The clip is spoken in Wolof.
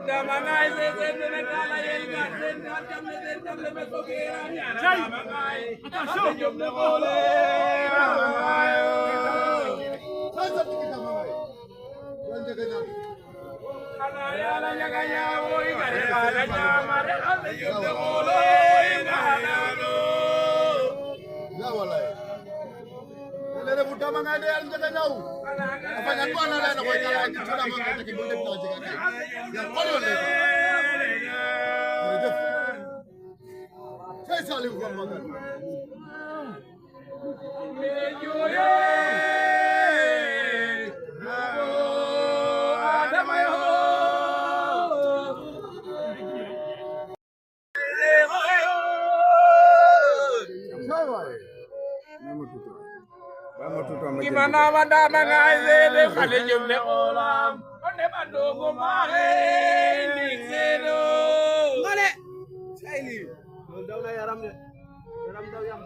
Damangai sesendene kala yenga senna jamle mesokera nyana damangai attention de gole damangai Sasa tikita mama. Wanje kana. kana yala yaga ya oi kare ala jamare attention de gole ngalalo La walai. Lele buta manga de anje kana u. Afanya kwa na lena kwa kala kitana manga tikibunde mtaje kana. Ya kwalo le. Sasa le kwa manga. mejoye adamayo Gimana mandana ngaise de khale jumle olam onde bandogo mare nixero Ngale. Saili. Daw na yaram ne. Yaram daw yam.